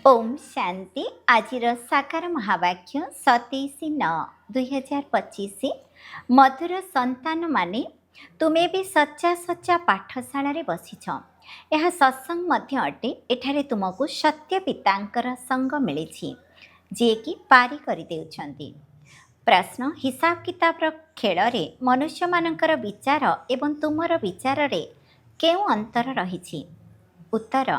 ओम शांति आज साकार महावाक्य 27/9/2025 मधुर संतान माने तुम्हें भी सच्चा सच्चा पाठशाला बसीछ। यह सत्संग मध्य अटे। एठारे तुमको सत्य पितांकर संग मिली जे कि पारी कर देउछंती। प्रश्न हिसाब किताब खेल रे मनुष्य मानकर विचार एवं तुमर विचार रे केउ अंतर रही। उत्तर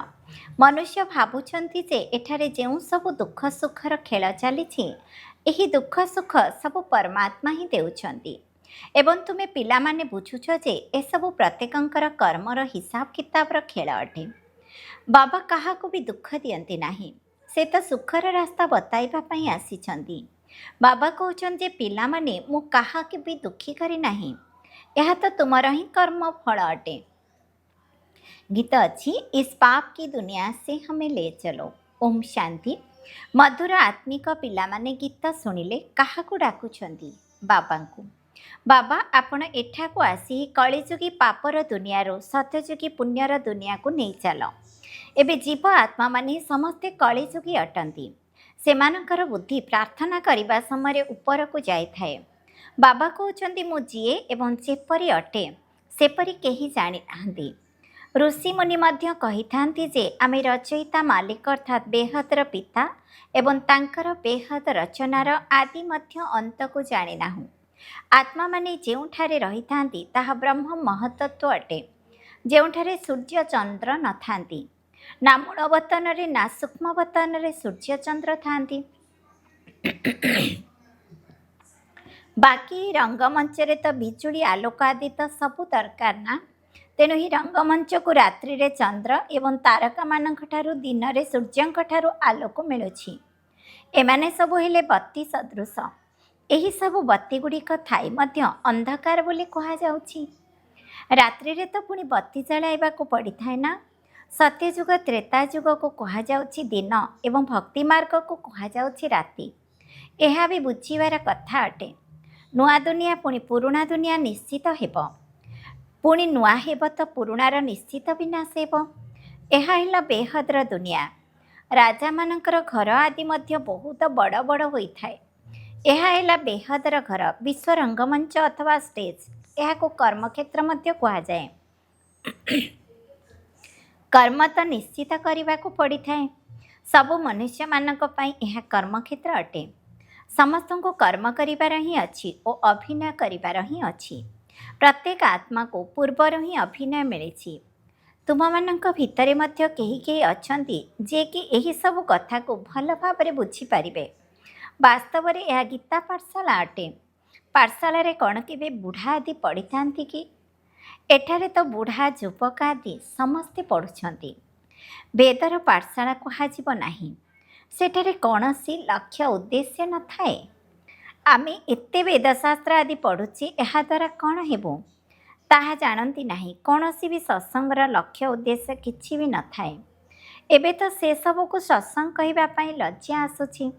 मनुष्य भावुंट जे एठारे जो सब दुख सुखर खेल चली दुख सुख सब परमात्मा ही देउछंती एवं तुमे पिला माने बुझुछ जे ए सब प्रत्येकंकर कर्मर हिसाब किताबर खेल अटे। बाबा काहाको भी दुख दियंती नाही, से तो सुखर रास्ता बताइबा पई आसीछंती। बाबा कहउछन जे पिला माने मु काहाके भी दुखी करी नाही, यह तो तुमर ही कर्म फल अटे। गीत अच्छी इस पाप की दुनिया से हमें ले चलो। ओम शांति। मधुर आत्मिक पिला माने गीत शुणिले काहाकू डाकुछंती? बाबांकू। बाबा आपण एठाकू आसी कलिजुगी पापर दुनियारो सत्यजुगी पुण्यर दुनिया को नहीं चल। एबे जीव आत्मा माने समस्ते कलिजुगी अटंती। सेमानकर बुद्धि प्रार्थना करिबा समय ऊपर को जाई थाए। बाबा कहउछंती मु जिए एवं जेपरी अटे सेपरी केही जानि नाहंती। ऋषि मुनि मध्य कहिथांती जे आमे रचयिता मालिक अर्थात बेहदर पिता एवं तांकर बेहद रचनार आदि मध्य अंत को जाने नाहु। आत्मा माने जेउठारे रहिथांती ताहा ब्रह्म महतत्व अटे, जेउठारे सूर्य चंद्र न थांती। ना मूलवतन रे ना सूक्ष्मवतन रे सूर्य चंद्र थांती। बाकी रंगमंच रे तो बिजुली आलोक आदि तो सबु दरकार ना। तेणु ही रंगमंच को रात्रि रे चंद्र एवं तारका मानक ठारू दिन रे सूर्यंक ठारू आलोक मिलुछि। एमाने सबु हेले बत्ती सदृश। एही सबु बत्ती गुड़िक थाई मध्य अंधकार बोली कहा जाउछि। रात्रि रे तो पुणी बत्ती जलाइबा को पड़ी थाए ना। सत्ययुग त्रेता युग को कहा जाउछि दिन एवं भक्ति मार्ग को कहा जाउछि राति। एहा भी बुझिबार कथा अटे। नुआ दुनिया पुणी पुरुणा दुनिया निश्चित हेब, पुणी नुआ हेब तो पुरुणार निश्चित विनाश हेब। एहा हेला बेहदर दुनिया। राजा मानकर घर आदि मध्य बहुत बड़ बड़ होई थाए। एहा हेला बेहदर घर, विश्व रंगमंच अथवा स्टेज। एहा को कर्मक्षेत्र मध्य कहा जाए। कर्म तो निश्चित करने को पड़ी थाए। सबु मनुष्य मानक पई एहा कर्मक्षेत्र अटे। समस्त को कर्म करिबार ही अच्छी और अभिनय करिबार ही अच्छी। प्रत्येक आत्मा को पूर्वर ही अभिनय मिली। तुम मानक भितरे मध्य केही केही अछंती जे कि एही सब कथा को भल भाबरे बुझी पारिबे। वास्तव रे यह गीता पाठशाला अटे। पाठशाला रे कौन केबे बुढ़ा आदि पढ़ी थांती कि? एठारे तो बुढ़ा युवक आदि समस्ते पढ़ुछंती। वेदर पाठशाला कहाजिब नाही। सेठारे कौनसी लक्ष्य उद्देश्य न थाए। आमे एते वेदशास्त्र आदि पढ़ुचे, एहा द्वारा कौन हेबो ताहा जानती नाही। कौनसी भी सत्संगर लक्ष्य उद्देश्य किछि भी न थाए। एबे तो से सब को सत्संग कहिबा पई लज्जा आसुछि।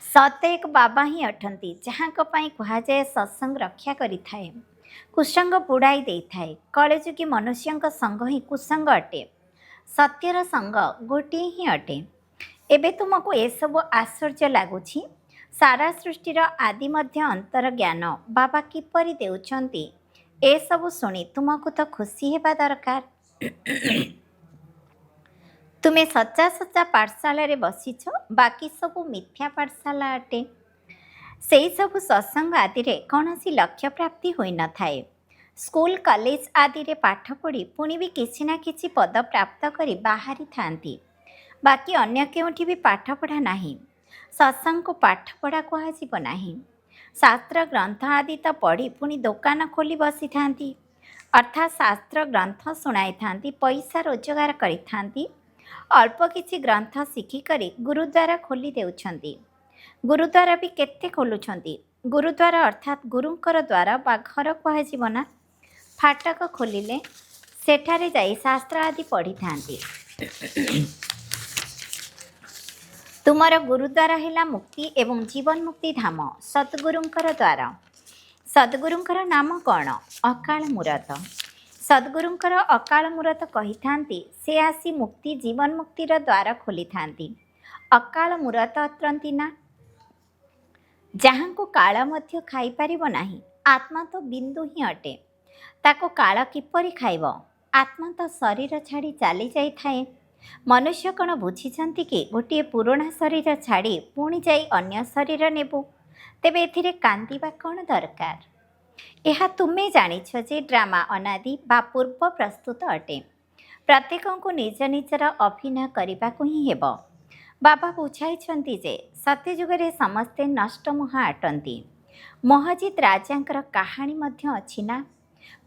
सत एक बाबा ही अटंती जहाँक पई कहा जाए सत्संग रक्षा करि थाए, कुसंग बुड़ाई दे थाए। कलिजुगी मनुष्यंक संग ही कुसंग अटे। सत्यर संग गोटे ही अटे। एबे तुमको ए सब आश्चर्य लगुछि। सारा सृष्टिर आदि मध्य अंतर ज्ञान बाबा किपरि देउछंती ए सब सुनी तुमको तो खुशी हेबा दरकार। तुमे सच्चा सच्चा पाठशाला रे बसीछ, बाकी सब मिथ्या पाठशाला अटे। सेई सब सत्संग आदि रे कौनसी लक्ष्य प्राप्ति होई न थाए। स्कूल कॉलेज आदि रे पाठ पढ़ी पुणी भी किछि ना किछि पद प्राप्त करी बाहरी थांती। बाकी अन्य केउठी भी पाठ पढ़ा नाही। सत्संग को पाठ पढ़ा कहाजिब नाही। शास्त्र ग्रंथ आदि तो पढ़ी पुणी दुकान खोली बसी थांती, अर्थात शास्त्र ग्रंथ शुणाई थांती, पैसा रोजगार करी थांती। अल्प किछि ग्रंथ शिखिकरी गुरुद्वारा खोली देउछंती। गुरुद्वारा भी केते खोलुछंती। गुरुद्वारा अर्थात गुरुंकर द्वारा बा घर कहाजिब ना। फाटक खोलिले सेठारे जाई शास्त्र आदि पढ़ी थांती। तुमर गुरुद्वारा हेला मुक्ति एवं जीवन मुक्ति धाम सद्गुरुंकर द्वारा। सद्गुरुंकर नाम कौन? अकाल मूरत। ସଦ୍ଗୁରୁଙ୍କର ଅକାଳ ମୂରତ କହିଥାନ୍ତି, ସେ ଆସି ମୁକ୍ତି ଜୀବନ ମୁକ୍ତିର ଦ୍ୱାର ଖୋଲିଥାନ୍ତି। ଅକାଳ ମୂରତ ଅତ୍ରନ୍ତି ନା, ଯାହାଙ୍କୁ କାଳ ମଧ୍ୟ ଖାଇପାରିବ ନାହିଁ। ଆତ୍ମା ତ ବିନ୍ଦୁ ହିଁ ଅଟେ, ତାକୁ କାଳ କିପରି ଖାଇବ? ଆତ୍ମା ତ ଶରୀର ଛାଡ଼ି ଚାଲି ଯାଇଥାଏ। ମନୁଷ୍ୟ କ'ଣ ବୁଝିଛନ୍ତି କି ଗୋଟିଏ ପୁରୁଣା ଶରୀର ଛାଡ଼ି ପୁଣି ଯାଇ ଅନ୍ୟ ଶରୀର ନେବୁ? ତେବେ ଏଥିରେ କାନ୍ଦିବା କ'ଣ ଦରକାର? ଏହା ତୁମେ ଜାଣିଛ ଯେ ଡ୍ରାମା ଅନାଦି ବା ପୂର୍ବ ପ୍ରସ୍ତୁତ ଅଟେ। ପ୍ରତ୍ୟେକଙ୍କୁ ନିଜ ନିଜର ଅଭିନୟ କରିବାକୁ ହିଁ ହେବ। ବାବା ବୁଝାଇଛନ୍ତି ଯେ ସତ୍ୟଯୁଗରେ ସମସ୍ତେ ନଷ୍ଟମୋହ ଆଟନ୍ତି। ମହଜିଦ୍ ରାଜାଙ୍କର କାହାଣୀ ମଧ୍ୟ ଅଛି ନା।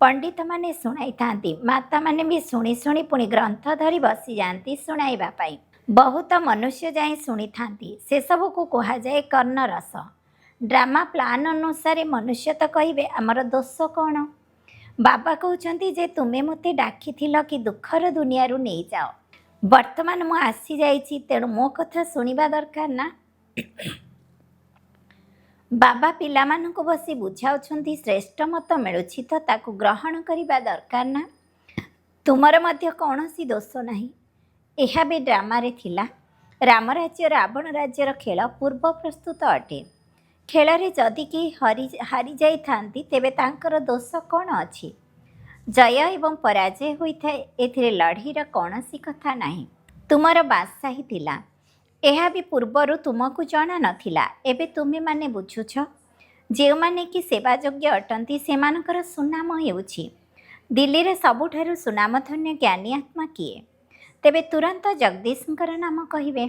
ପଣ୍ଡିତମାନେ ଶୁଣାଇଥାନ୍ତି, ମାତାମାନେ ବି ଶୁଣି ଶୁଣି ପୁଣି ଗ୍ରନ୍ଥ ଧରି ବସିଯାଆନ୍ତି ଶୁଣାଇବା ପାଇଁ। ବହୁତ ମନୁଷ୍ୟ ଯାଇ ଶୁଣିଥାନ୍ତି, ସେସବୁକୁ କୁହାଯାଏ କର୍ଣ୍ଣରସ। ଡ୍ରାମା ପ୍ଲାନ୍ ଅନୁସାରେ ମନୁଷ୍ୟ ତ କହିବେ ଆମର ଦୋଷ କ'ଣ? ବାବା କହୁଛନ୍ତି ଯେ ତୁମେ ମୋତେ ଡାକିଥିଲ କି ଦୁଃଖର ଦୁନିଆରୁ ନେଇଯାଅ। ବର୍ତ୍ତମାନ ମୁଁ ଆସିଯାଇଛି, ତେଣୁ ମୋ କଥା ଶୁଣିବା ଦରକାର ନା। ବାବା ପିଲାମାନଙ୍କୁ ବସି ବୁଝାଉଛନ୍ତି, ଶ୍ରେଷ୍ଠ ମତ ମିଳୁଛି ତ ତାକୁ ଗ୍ରହଣ କରିବା ଦରକାର ନା। ତୁମର ମଧ୍ୟ କୌଣସି ଦୋଷ ନାହିଁ। ଏହା ବି ଡ୍ରାମାରେ ଥିଲା। ରାମ ରାଜ୍ୟ ରାବଣ ରାଜ୍ୟର ଖେଳ ପୂର୍ବ ପ୍ରସ୍ତୁତ ଅଟେ। ଖେଳରେ ଯଦି କେହି ହାରିଯାଇଥାନ୍ତି ତେବେ ତାଙ୍କର ଦୋଷ କ'ଣ ଅଛି? ଜୟ ଏବଂ ପରାଜୟ ହୋଇଥାଏ, ଏଥିରେ ଲଢ଼େଇର କୌଣସି କଥା ନାହିଁ। ତୁମର ବାଦଶାହୀ ଥିଲା, ଏହା ବି ପୂର୍ବରୁ ତୁମକୁ ଜଣା ନଥିଲା। ଏବେ ତୁମେମାନେ ବୁଝୁଛ। ଯେଉଁମାନେ କି ସେବାଯୋଗ୍ୟ ଅଟନ୍ତି ସେମାନଙ୍କର ସୁନାମ ହେଉଛି। ଦିଲ୍ଲୀରେ ସବୁଠାରୁ ସୁନାମଧନ୍ୟ ଜ୍ଞାନୀ ଆତ୍ମା କିଏ? ତେବେ ତୁରନ୍ତ ଜଗଦୀଶଙ୍କର ନାମ କହିବେ।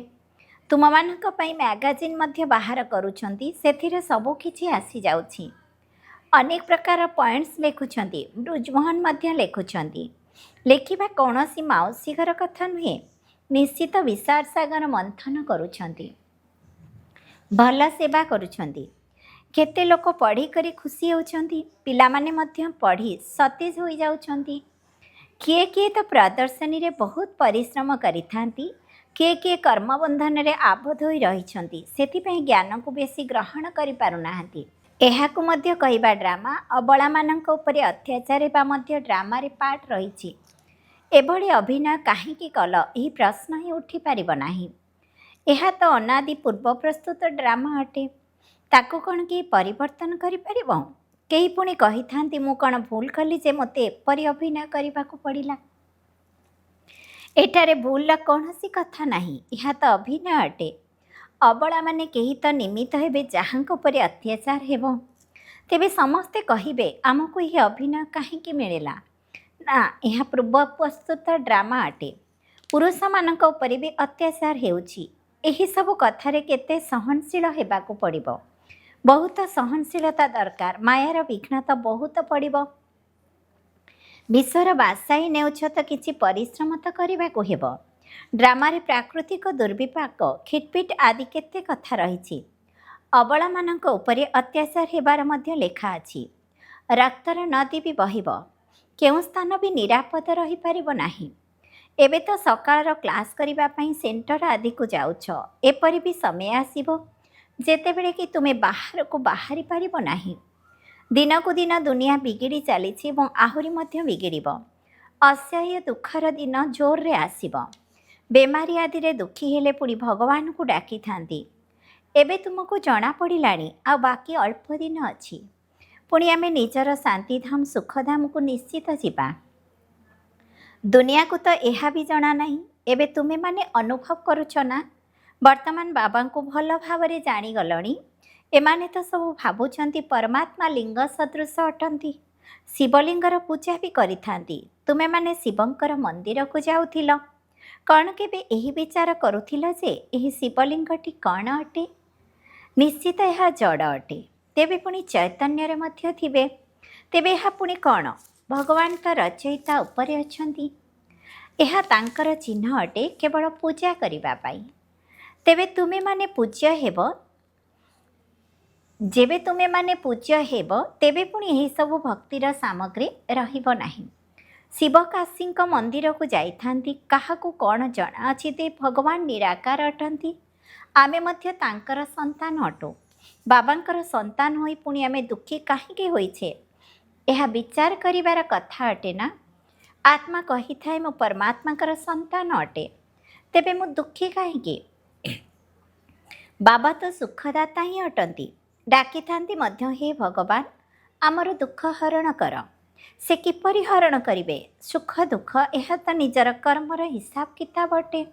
ତୁମମାନଙ୍କ ପାଇଁ ମ୍ୟାଗାଜିନ୍ ମଧ୍ୟ ବାହାର କରୁଛନ୍ତି, ସେଥିରେ ସବୁକିଛି ଆସିଯାଉଛି। ଅନେକ ପ୍ରକାର ପଏଣ୍ଟସ୍ ଲେଖୁଛନ୍ତି, ବୃଜମୋହନ ମଧ୍ୟ ଲେଖୁଛନ୍ତି। ଲେଖିବା କୌଣସି ମାଉସୀ ଘର କଥା ନୁହେଁ। ନିଶ୍ଚିତ ବିଶାଳ ସାଗର ମନ୍ଥନ କରୁଛନ୍ତି, ଭଲ ସେବା କରୁଛନ୍ତି। କେତେ ଲୋକ ପଢ଼ିକରି ଖୁସି ହେଉଛନ୍ତି, ପିଲାମାନେ ମଧ୍ୟ ପଢ଼ି ସତେଜ ହୋଇଯାଉଛନ୍ତି। କିଏ କିଏ ତ ପ୍ରଦର୍ଶନୀରେ ବହୁତ ପରିଶ୍ରମ କରିଥାନ୍ତି, କିଏ କିଏ କର୍ମବନ୍ଧନରେ ଆବଦ୍ଧ ହୋଇ ରହିଛନ୍ତି, ସେଥିପାଇଁ ଜ୍ଞାନକୁ ବେଶୀ ଗ୍ରହଣ କରିପାରୁନାହାନ୍ତି। ଏହାକୁ ମଧ୍ୟ କହିବା ଡ୍ରାମା। ଅବଳାମାନଙ୍କ ଉପରେ ଅତ୍ୟାଚାର ହେବା ମଧ୍ୟ ଡ୍ରାମାରେ ପାର୍ଟ ରହିଛି। ଏଭଳି ଅଭିନୟ କାହିଁକି କଲ, ଏହି ପ୍ରଶ୍ନ ହିଁ ଉଠିପାରିବ ନାହିଁ। ଏହା ତ ଅନାଦି ପୂର୍ବ ପ୍ରସ୍ତୁତ ଡ୍ରାମା ଅଟେ, ତାକୁ କ'ଣ କେହି ପରିବର୍ତ୍ତନ କରିପାରିବ? କେହି ପୁଣି କହିଥାନ୍ତି, ମୁଁ କ'ଣ ଭୁଲ କଲି ଯେ ମୋତେ ଏପରି ଅଭିନୟ କରିବାକୁ ପଡ଼ିଲା? ଏଠାରେ ଭୁଲର କୌଣସି କଥା ନାହିଁ, ଏହା ତ ଅଭିନୟ ଅଟେ। ଅବଳାମାନେ କେହି ତ ନିମିତ୍ତ ହେବେ ଯାହାଙ୍କ ଉପରେ ଅତ୍ୟାଚାର ହେବ। ତେବେ ସମସ୍ତେ କହିବେ, ଆମକୁ ଏହି ଅଭିନୟ କାହିଁକି ମିଳିଲା? ନା, ଏହା ପୂର୍ବ ପ୍ରସ୍ତୁତ ଡ୍ରାମା ଅଟେ। ପୁରୁଷମାନଙ୍କ ଉପରେ ବି ଅତ୍ୟାଚାର ହେଉଛି। ଏହିସବୁ କଥାରେ କେତେ ସହନଶୀଳ ହେବାକୁ ପଡ଼ିବ। ବହୁତ ସହନଶୀଳତା ଦରକାର। ମାୟାର ବିଘ୍ନ ତ ବହୁତ ପଡ଼ିବ। ବିଶ୍ୱର ବାଦଶାହୀ ନେଉଛ ତ କିଛି ପରିଶ୍ରମ ତ କରିବାକୁ ହେବ। ଡ୍ରାମାରେ ପ୍ରାକୃତିକ ଦୁର୍ବିପାକ, ଖିଟପିଟ ଆଦି କେତେ କଥା ରହିଛି। ଅବଳାମାନଙ୍କ ଉପରେ ଅତ୍ୟାଚାର ହେବାର ମଧ୍ୟ ଲେଖା ଅଛି। ରକ୍ତର ନଦୀ ବି ବହିବ, କେଉଁ ସ୍ଥାନ ବି ନିରାପଦ ରହିପାରିବ ନାହିଁ। ଏବେ ତ ସକାଳର କ୍ଲାସ୍ କରିବା ପାଇଁ ସେଣ୍ଟର ଆଦିକୁ ଯାଉଛ। ଏପରି ବି ସମୟ ଆସିବ ଯେତେବେଳେ କି ତୁମେ ବାହାରକୁ ବାହାରି ପାରିବ ନାହିଁ। ଦିନକୁ ଦିନ ଦୁନିଆ ବିଗିଡ଼ି ଚାଲିଛି ଏବଂ ଆହୁରି ମଧ୍ୟ ବିଗିଡ଼ିବ। ଅସହ୍ୟ ଦୁଃଖର ଦିନ ଜୋରରେ ଆସିବ। ବେମାରୀ ଆଦିରେ ଦୁଃଖୀ ହେଲେ ପୁଣି ଭଗବାନଙ୍କୁ ଡାକିଥାନ୍ତି। ଏବେ ତୁମକୁ ଜଣାପଡ଼ିଲାଣି ଆଉ ବାକି ଅଳ୍ପ ଦିନ ଅଛି, ପୁଣି ଆମେ ନିଜର ଶାନ୍ତିଧାମ ସୁଖଧାମକୁ ନିଶ୍ଚିତ ଯିବା। ଦୁନିଆକୁ ତ ଏହା ବି ଜଣା ନାହିଁ। ଏବେ ତୁମେମାନେ ଅନୁଭବ କରୁଛ ନା? ବର୍ତ୍ତମାନ ବାବାଙ୍କୁ ଭଲ ଭାବରେ ଜାଣିଗଲଣି। ଏମାନେ ତ ସବୁ ଭାବୁଛନ୍ତି ପରମାତ୍ମା ଲିଙ୍ଗ ସଦୃଶ ଅଟନ୍ତି, ଶିବଲିଙ୍ଗର ପୂଜା ବି କରିଥାନ୍ତି। ତୁମେମାନେ ଶିବଙ୍କର ମନ୍ଦିରକୁ ଯାଉଥିଲ, କ'ଣ କେବେ ଏହି ବିଚାର କରୁଥିଲ ଯେ ଏହି ଶିବଲିଙ୍ଗଟି କ'ଣ ଅଟେ? ନିଶ୍ଚିତ ଏହା ଜଡ଼ ଅଟେ, ତେବେ ପୁଣି ଚୈତନ୍ୟରେ ମଧ୍ୟ ଥିବେ। ତେବେ ଏହା ପୁଣି କ'ଣ? ଭଗବାନ ତ ରଚୟିତା ଉପରେ ଅଛନ୍ତି। ଏହା ତାଙ୍କର ଚିହ୍ନ ଅଟେ, କେବଳ ପୂଜା କରିବା ପାଇଁ। ତେବେ ତୁମେମାନେ ପୂଜ୍ୟ ହେବ। ଯେବେ ତୁମେମାନେ ପୂଜ୍ୟ ହେବ, ତେବେ ପୁଣି ଏହିସବୁ ଭକ୍ତିର ସାମଗ୍ରୀ ରହିବ ନାହିଁ। ଶିବ କାଶୀଙ୍କ ମନ୍ଦିରକୁ ଯାଇଥାନ୍ତି, କାହାକୁ କ'ଣ ଜଣାଅଛି ଯେ ଭଗବାନ ନିରାକାର ଅଟନ୍ତି? ଆମେ ମଧ୍ୟ ତାଙ୍କର ସନ୍ତାନ ଅଟୁ। ବାବାଙ୍କର ସନ୍ତାନ ହୋଇ ପୁଣି ଆମେ ଦୁଃଖୀ କାହିଁକି ହୋଇଛେ? ଏହା ବିଚାର କରିବାର କଥା ଅଟେ ନା। आत्मा कही थाए मु परमात्मा संतान अटे, तेबे मु दुखी कहीं? बाबा तो सुखदाता ही अटंती, डाकी थांती मध्य हे भगवान आमर दुख हरण कर। से किपरि हरण करिवे? सुख दुख यह तो निजर कर्मर हिसाब किताब अटे।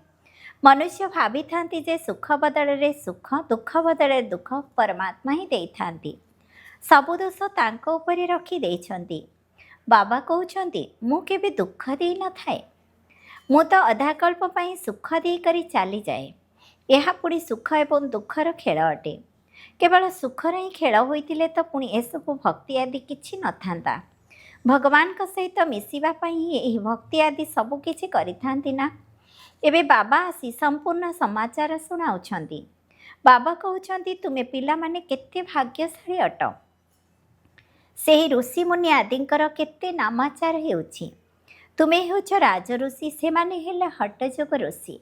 मनुष्य भावी थांती जे सुख बदल सुख, दुख बदल दुख परमात्मा ही देई थांती। सबु दोष तांको उपरे रखी देइछंती। बाबा कहउछंती मु केबे दुख देई न थाए, मु तो अधाकल्प पई सुख देई करी चाली जाए। यह पुणी सुख एवं दुखर खेल अटे। केवल सुखर ही खेल होइतिले तो पुणी एसबु भक्ति आदि किछि नथांता। भगवान का सहित मिसिबा पई ही एही भक्ति आदि सबु किछि करिथांती ना। एबे बाबा आसी संपूर्ण समाचार सुनाउछंती। बाबा कहउछंती तुमे पिला माने केते भाग्यशाली अट। सेही ऋषि मुनि आदिंकर केते नामाचार हेउछि। तुमे हेउछ राज ऋषि, सेमाने हेले हटजोग ऋषि।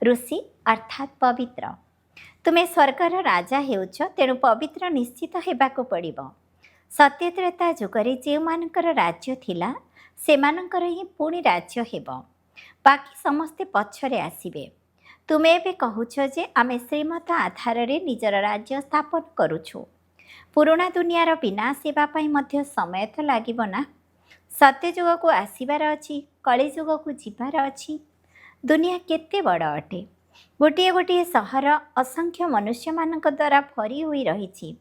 ऋषि अर्थात पवित्र। तुमे स्वर्गर राजा हेउछ, तेणु पवित्र निश्चित हेबाकु पड़िबो। सत्य त्रेता जुगरे जे मानकर राज्य थिला सेमानकर ही पुणी राज्य हेबो, बाकी समस्ते पछरे आसिबे। तुमे एबे कहूछ जे आमे श्रीमत आधार रे निजर राज्य स्थापन करूछु। पुराणा दुनियार विनाश हेबा पई मध्य समय तो लागिबो ना। सत्य जुग को आसीबार अछि, कଳି जुग को जिबार अछि। दुनिया केते बड़ अटे। गोटे गोटे सहर असंख्य मनुष्य मानक द्वारा भरी होई रहिछि।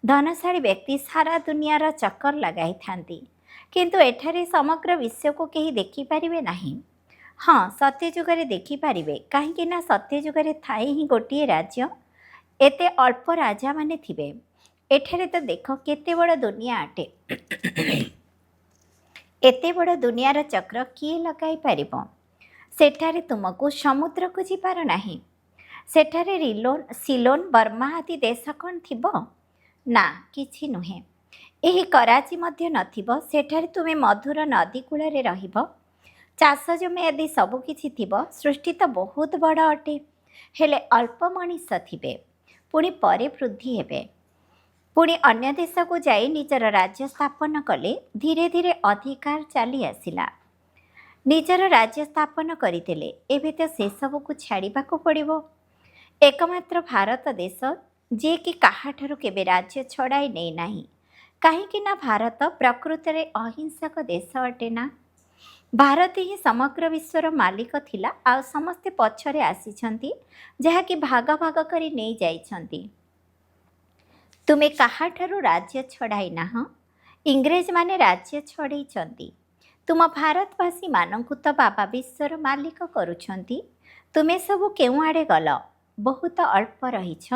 धनशाली व्यक्ति सारा दुनियार चक्कर लगाई थांती, किंतु एठारे समग्र विश्व को केही देखि पारिबे नाही। हाँ, सत्य जुगरे देखि पारिबे, काहेकि ना सत्य जुगरे थाए ही गोटे राज्य, एते अल्प राजा माने थिबे। एठारे तो देख केते बड़ दुनिया अटे। एते बड़ दुनियार चक्र किए लगाई पारिबो? सेठारे तुमको समुद्र को जीवार नाही। सेठारे रिलोन, सिलोन, बर्मा आदि देश कौन थिबो? ना, किछि नुहे। एही कराची मध्य नथिबो। सेठारे तुमे मधुर नदी कूଳରେ रहिबो। चाष जमी आदि सबु किछि थिबो। सृष्टि तो बहुत बड़ अटे, हेले अल्प मनीष थिबे, पुणी परे वृद्धि हेबे। पुणी अन्य देश को जाई निजर राज्य स्थापन कले धीरे धीरे अधिकार चली आसिला। निजर राज्य स्थापन करथिले, एबे तो से सब को छाड़ीबा को पड़िबो। एकमात्र भारत देश जे कि काहाठारु केबे राज्य छड़ाई नै नाही, काहेकि ना भारत प्रकृति रे अहिंसक देश अटे ना। भारत ही समग्र विश्वर मालिक थिला, आ समस्ते पछरे आसीछंती, जहा कि भाग भाग करी नै जाइछंती। तुमे काहाठारु राज्य छड़ाई नाह, इंग्रेज माने राज्य छड़ैछंती। तुम भारतवासी मानंकु तो बाबा विश्वर मालिक करुछंती। तुमे सबु केउ आड़े गल? बहुत अल्प रहिछ।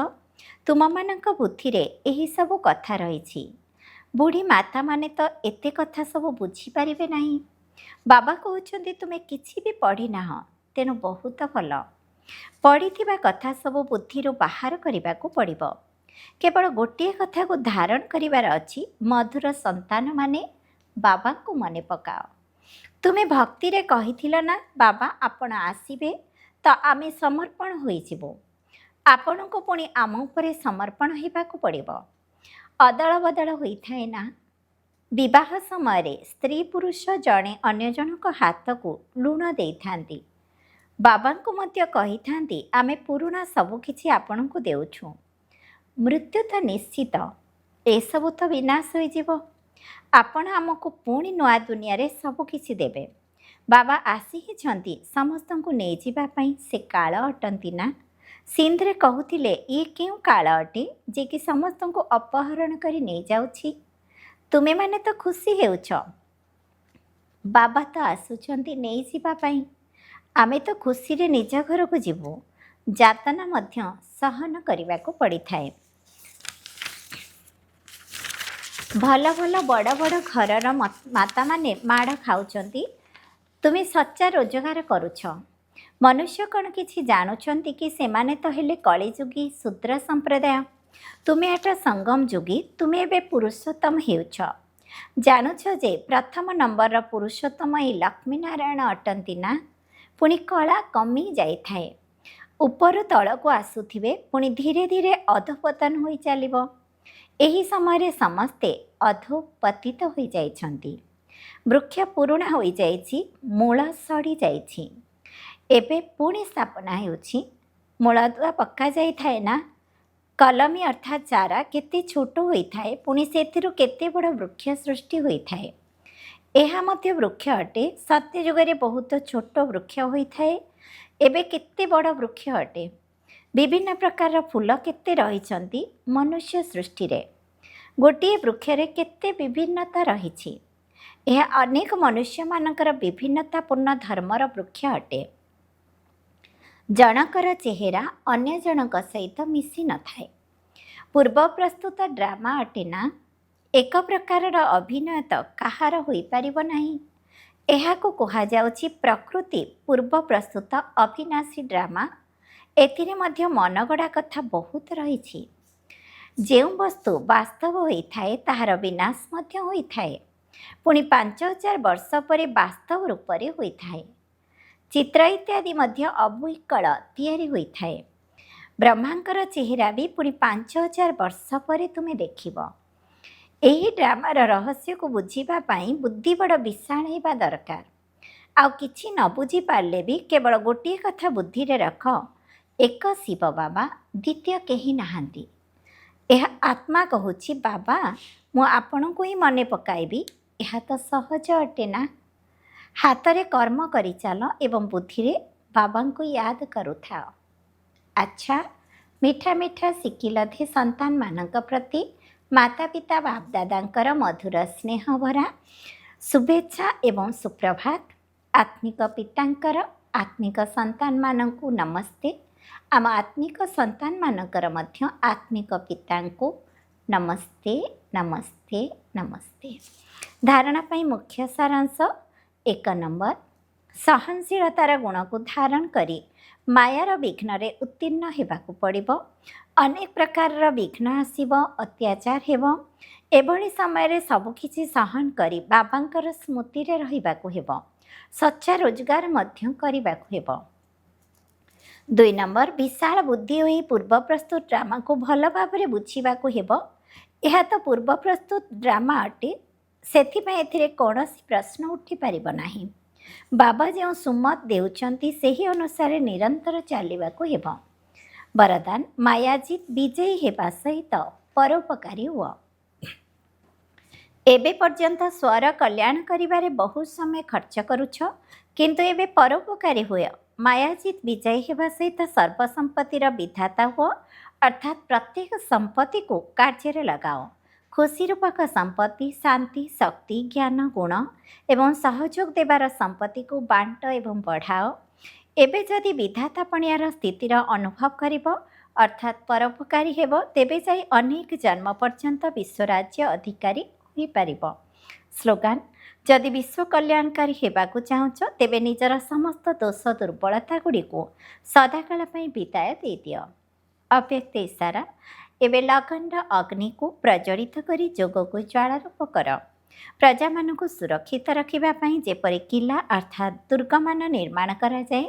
तुम मानंक बुद्धि रे एही सबु कथा रहिछि। बुढ़ी माता माने तो एते कथा सबु बुझी पारिबे नाही। बाबा कहउछंती तुमे किछि भी पढ़ी नाह, तेनु बहुत भल। पढ़िथिबा कथा सबु बुद्धिरु बाहर करिबाकु पड़िबो। केवल गोटे कथा को धारण करिवार अछि, मधुर संतान माने बाबा को मने पकाओ। तुमे भक्ति रे कहिथिल ना बाबा आपण आसीबे तो आमे समर्पण होइजिबो। आपण को पुणी आम उपरे समर्पण हेबाकु पड़िबो। अदल बदल होइथाए ना। विवाह समय स्त्री पुरुष जणे अन्य जनक हाथ को लुण देइथांती। बाबा को मध्य कहिथांती आमे पुरुणा सबु किछि आपण को देउछु। मृत्यु तो निश्चित, एसबु तो विनाश होइजिबो। आपण आमको पुणी नुआ दुनिया रे सबु किछि देबे। बाबा आसी ही छंती समस्त को नहीं जीवा पई। से काल अटंती ना। सिंध रे कहूतिले ये क्यों काल अटे जे कि समस्त को अपहरण करी नहीं जाउछि। तुमे माने तो खुशी हेउछ, बाबा तो आसुछंती नहीं जीवा पई। आमे तो खुशी रे निज घर को जीवु। जातना मध्य सहन करिबा को पड़ी थाए। भल भल बड़ बड़ घरर माता माने माड़ खाउछंती। तुमे सच्चा रोजगार करुछ। मनुष्य कौन किछि जानुछंती कि सेमाने तो हेले कलिजुगी शूद्र संप्रदाय। तुमे एटा संगम जुगी। तुमे एबे पुरुषोत्तम हेउछ। जानुछ जे प्रथम नंबर पुरुषोत्तम ई लक्ष्मी नारायण अटंती ना। पुणी कला कमी जाई थाए। ऊपर तल को आसुथिबे, पुणी धीरे धीरे अधोपतन होई चलिबो। एही समय समस्ते अधोपतित होई जाइछंती। ବୃକ୍ଷ ପୁରୁଣା ହୋଇଯାଇଛି, ମୂଳ ସଢ଼ିଯାଇଛି। ଏବେ ପୁଣି ସ୍ଥାପନା ହେଉଛି। ମୂଳଦୁଆ ପକାଯାଇଥାଏ ନା, କଲମୀ ଅର୍ଥାତ୍ ଚାରା କେତେ ଛୋଟ ହୋଇଥାଏ, ପୁଣି ସେଥିରୁ କେତେ ବଡ଼ ବୃକ୍ଷ ସୃଷ୍ଟି ହୋଇଥାଏ। ଏହା ମଧ୍ୟ ବୃକ୍ଷ ଅଟେ। ସତ୍ୟ ଯୁଗରେ ବହୁତ ଛୋଟ ବୃକ୍ଷ ହୋଇଥାଏ, ଏବେ କେତେ ବଡ଼ ବୃକ୍ଷ ଅଟେ। ବିଭିନ୍ନ ପ୍ରକାରର ଫୁଲ କେତେ ରହିଛନ୍ତି ମନୁଷ୍ୟ ସୃଷ୍ଟିରେ। ଗୋଟିଏ ବୃକ୍ଷରେ କେତେ ବିଭିନ୍ନତା ରହିଛି। ଏହା ଅନେକ ମନୁଷ୍ୟମାନଙ୍କର ବିଭିନ୍ନତାପୂର୍ଣ୍ଣ ଧର୍ମର ବୃକ୍ଷ ଅଟେ। ଜଣକର ଚେହେରା ଅନ୍ୟ ଜଣଙ୍କ ସହିତ ମିଶି ନଥାଏ। ପୂର୍ବ ପ୍ରସ୍ତୁତ ଡ୍ରାମା ଅଟେ ନା, ଏକ ପ୍ରକାରର ଅଭିନୟ ତ କାହାର ହୋଇପାରିବ ନାହିଁ। ଏହାକୁ କୁହାଯାଉଛି ପ୍ରକୃତି ପୂର୍ବ ପ୍ରସ୍ତୁତ ଅବିନାଶୀ ଡ୍ରାମା। ଏଥିରେ ମଧ୍ୟ ମନଗଢ଼ା କଥା ବହୁତ ରହିଛି। ଯେଉଁ ବସ୍ତୁ ବାସ୍ତବ ହୋଇଥାଏ ତାହାର ବିନାଶ ମଧ୍ୟ ହୋଇଥାଏ, ପୁଣି 5000 ବର୍ଷ ପରେ ବାସ୍ତବ ରୂପରେ ହୋଇଥାଏ। ଚିତ୍ର ଇତ୍ୟାଦି ମଧ୍ୟ ଅବିକଳ ତିଆରି ହୋଇଥାଏ। ବ୍ରହ୍ମାଙ୍କର ଚେହେରା ବି ପୁଣି 5000 ବର୍ଷ ପରେ ତୁମେ ଦେଖିବ। ଏହି ଡ୍ରାମାର ରହସ୍ୟକୁ ବୁଝିବା ପାଇଁ ବୁଦ୍ଧି ବଡ଼ ବିଶାଳ ହେବା ଦରକାର। ଆଉ କିଛି ନ ବୁଝିପାରିଲେ ବି କେବଳ ଗୋଟିଏ କଥା ବୁଦ୍ଧିରେ ରଖ, ଏକ ଶିବ ବାବା, ଦ୍ୱିତୀୟ କେହି ନାହାନ୍ତି। ଏହା ଆତ୍ମା କହୁଛି, ବାବା ମୁଁ ଆପଣଙ୍କୁ ହିଁ ମନେ ପକାଇବି। ଏହା ତ ସହଜ ଅଟେ ନା। ହାତରେ କର୍ମ କରିଚାଲ ଏବଂ ବୁଦ୍ଧିରେ ବାବାଙ୍କୁ ୟାଦ କରୁଥାଅ। ଆଚ୍ଛା, ମିଠା ମିଠା ଶିଖିଲଧେ ସନ୍ତାନମାନଙ୍କ ପ୍ରତି ମାତା ପିତା ବାପଦାଦାଙ୍କର ମଧୁର ସ୍ନେହ ଭରା ଶୁଭେଚ୍ଛା ଏବଂ ସୁପ୍ରଭାତ। ଆତ୍ମିକ ପିତାଙ୍କର ଆତ୍ମିକ ସନ୍ତାନମାନଙ୍କୁ ନମସ୍ତେ। ଆମ ଆତ୍ମିକ ସନ୍ତାନମାନଙ୍କର ମଧ୍ୟ ଆତ୍ମିକ ପିତାଙ୍କୁ ନମସ୍ତେ ନମସ୍ତେ ନମସ୍ତେ। ଧାରଣା ପାଇଁ ମୁଖ୍ୟ ସାରାଂଶ। 1 ନମ୍ବର, ସହନଶୀଳତାର ଗୁଣକୁ ଧାରଣ କରି ମାୟାର ବିଘ୍ନରେ ଉତ୍ତୀର୍ଣ୍ଣ ହେବାକୁ ପଡ଼ିବ। ଅନେକ ପ୍ରକାରର ବିଘ୍ନ ଆସିବ, ଅତ୍ୟାଚାର ହେବ। ଏଭଳି ସମୟରେ ସବୁକିଛି ସହନ କରି ବାବାଙ୍କର ସ୍ମୃତିରେ ରହିବାକୁ ହେବ। ସଚ୍ଚା ରୋଜଗାର ମଧ୍ୟ କରିବାକୁ ହେବ। 2 ନମ୍ବର, ବିଶାଳ ବୁଦ୍ଧି ହୋଇ ପୂର୍ବ ପ୍ରସ୍ତୁତ ଡ୍ରାମାକୁ ଭଲ ଭାବରେ ବୁଝିବାକୁ ହେବ। ଏହା ତ ପୂର୍ବ ପ୍ରସ୍ତୁତ ଡ୍ରାମା ଅଟେ, ସେଥିପାଇଁ ଏଥିରେ କୌଣସି ପ୍ରଶ୍ନ ଉଠିପାରିବ ନାହିଁ। ବାବା ଯେଉଁ ସୁମତ ଦେଉଛନ୍ତି ସେହି ଅନୁସାରେ ନିରନ୍ତର ଚାଲିବାକୁ ହେବ। ବରଦାନ, ମାୟାଜିତ ବିଜୟୀ ହେବା ସହିତ ପରୋପକାରୀ ହୁଅ। ଏବେ ପର୍ଯ୍ୟନ୍ତ ସ୍ୱର କଲ୍ୟାଣ କରିବାରେ ବହୁତ ସମୟ ଖର୍ଚ୍ଚ କରୁଛ, କିନ୍ତୁ ଏବେ ପରୋପକାରୀ ହୁଅ। ମାୟାଜିତ ବିଜୟୀ ହେବା ସହିତ ସର୍ବସମ୍ପତ୍ତିର ବିଧାତା ହୁଅ, ଅର୍ଥାତ୍ ପ୍ରତ୍ୟେକ ସମ୍ପତ୍ତିକୁ କାର୍ଯ୍ୟରେ ଲଗାଅ। ଖୁସି ରୂପକ ସମ୍ପତ୍ତି, ଶାନ୍ତି, ଶକ୍ତି, ଜ୍ଞାନ, ଗୁଣ ଏବଂ ସହଯୋଗ ଦେବାର ସମ୍ପତ୍ତିକୁ ବାଣ୍ଟ ଏବଂ ବଢ଼ାଅ। ଏବେ ଯଦି ବିଧାତାପଣିଆର ସ୍ଥିତିର ଅନୁଭବ କରିବ, ଅର୍ଥାତ୍ ପରୋପକାରୀ ହେବ, ତେବେ ଯାଇ ଅନେକ ଜନ୍ମ ପର୍ଯ୍ୟନ୍ତ ବିଶ୍ୱରାଜ୍ୟ ଅଧିକାରୀ ହୋଇପାରିବ। ସ୍ଲୋଗାନ, ଯଦି ବିଶ୍ୱ କଲ୍ୟାଣକାରୀ ହେବାକୁ ଚାହୁଁଛ, ତେବେ ନିଜର ସମସ୍ତ ଦୋଷ ଦୁର୍ବଳତା ଗୁଡ଼ିକୁ ସଦାକାଳ ପାଇଁ ବିଦାୟ ଦେଇଦିଅ। ଅବ୍ୟକ୍ତ ଇଶାରା, ଏବେ ଲଗନର ଅଗ୍ନିକୁ ପ୍ରଜ୍ୱଳିତ କରି ଯୋଗକୁ ଜ୍ୱାଳାରୂପ କର। ପ୍ରଜାମାନଙ୍କୁ ସୁରକ୍ଷିତ ରଖିବା ପାଇଁ ଯେପରି କିଲା ଅର୍ଥାତ୍ ଦୁର୍ଗମାନ ନିର୍ମାଣ କରାଯାଏ,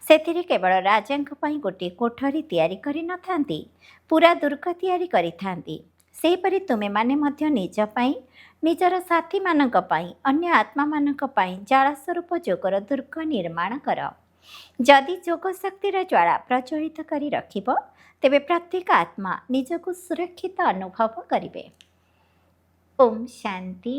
ସେଥିରେ କେବଳ ରାଜାଙ୍କ ପାଇଁ ଗୋଟିଏ କୋଠରୀ ତିଆରି କରିନଥାନ୍ତି, ପୁରା ଦୁର୍ଗ ତିଆରି କରିଥାନ୍ତି। ସେହିପରି ତୁମେମାନେ ମଧ୍ୟ ନିଜ ପାଇଁ, ନିଜର ସାଥୀମାନଙ୍କ ପାଇଁ, ଅନ୍ୟ ଆତ୍ମାମାନଙ୍କ ପାଇଁ ଜ୍ୱାଳା ସ୍ୱରୂପ ଯୋଗର ଦୁର୍ଗ ନିର୍ମାଣ କର। ଯଦି ଯୋଗ ଶକ୍ତିର ଜ୍ୱାଳା ପ୍ରଜ୍ୱଳିତ କରି ରଖିବ, ତେବେ ପ୍ରତ୍ୟେକ ଆତ୍ମା ନିଜକୁ ସୁରକ୍ଷିତ ଅନୁଭବ କରିବେ। ଓମ୍ ଶାନ୍ତି।